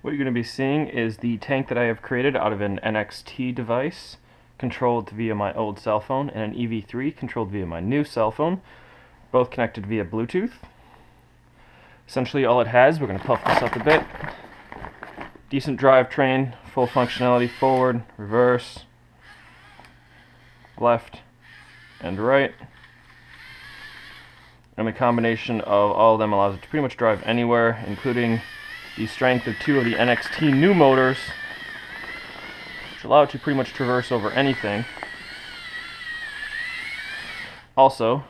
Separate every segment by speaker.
Speaker 1: What you're going to be seeing is the tank that I have created out of an NXT device controlled via my old cell phone and an EV3 controlled via my new cell phone, both connected via Bluetooth. Essentially all it has, we're going to puff this up a bit, decent drivetrain, full functionality forward, reverse, left, and right. And the combination of all of them allows it to pretty much drive anywhere, including the strength of two of the NXT new motors, which allow it to pretty much traverse over anything. Also,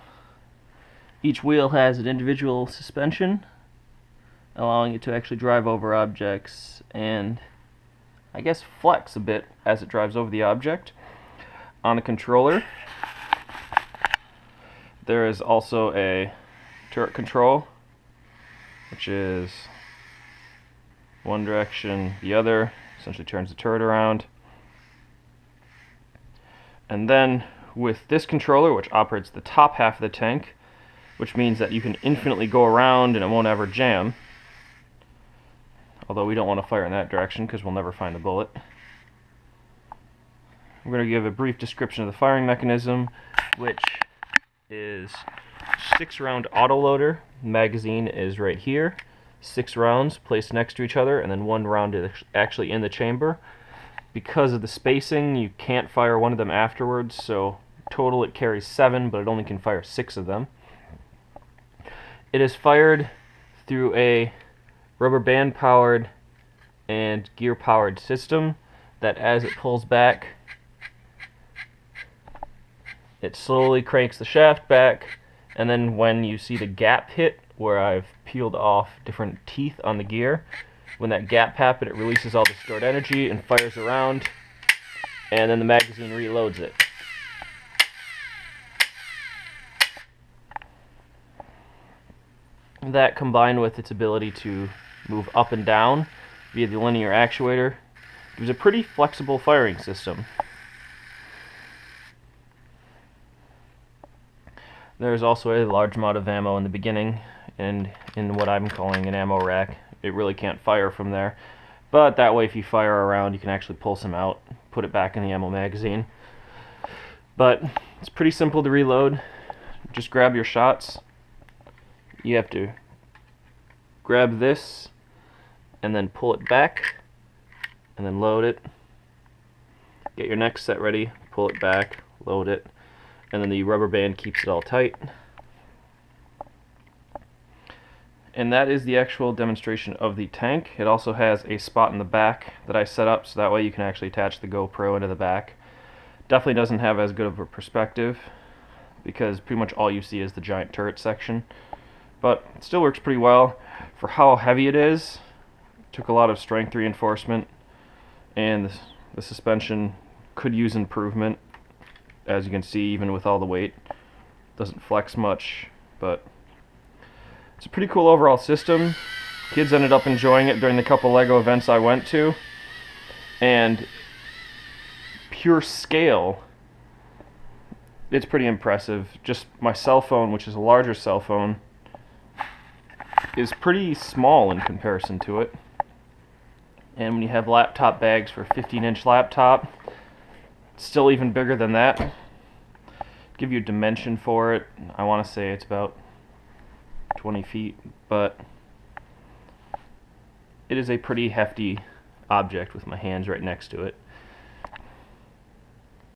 Speaker 1: each wheel has an individual suspension, allowing it to actually drive over objects and, I guess, flex a bit as it drives over the object. On the controller, there is also a turret control, which is one direction, the other, essentially turns the turret around. And then with this controller, which operates the top half of the tank, which means that you can infinitely go around and it won't ever jam. Although we don't want to fire in that direction because we'll never find the bullet. We're going to give a brief description of the firing mechanism, which is 6-round autoloader. Magazine is right here. 6 rounds placed next to each other, and then 1 round is actually in the chamber. Because of the spacing, you can't fire one of them afterwards, so total it carries 7, but it only can fire 6 of them. It is fired through a rubber band powered and gear powered system that, as it pulls back, it slowly cranks the shaft back, and then when you see the gap hit where I've peeled off different teeth on the gear, when that gap happens, it releases all the stored energy and fires around, and then the magazine reloads it. That, combined with its ability to move up and down via the linear actuator, gives a pretty flexible firing system. There's also a large amount of ammo in the beginning, and in what I'm calling an ammo rack. It really can't fire from there, but that way if you fire around you can actually pull some out, put it back in the ammo magazine. But it's pretty simple to reload. Just grab your shots. You have to grab this and then pull it back and then load it. Get your next set ready, pull it back, load it, and then the rubber band keeps it all tight. And that is the actual demonstration of the tank. It also has a spot in the back that I set up so that way you can actually attach the GoPro into the back. Definitely doesn't have as good of a perspective because pretty much all you see is the giant turret section. But it still works pretty well. For how heavy it is, it took a lot of strength reinforcement, and the suspension could use improvement. As you can see, even with all the weight, doesn't flex much, but it's a pretty cool overall system. Kids ended up enjoying it during the couple LEGO events I went to, and pure scale, it's pretty impressive. Just my cell phone, which is a larger cell phone, is pretty small in comparison to it. And when you have laptop bags for a 15-inch laptop, it's still even bigger than that. Give you a dimension for it, I want to say it's about 20 feet, but it is a pretty hefty object with my hands right next to it.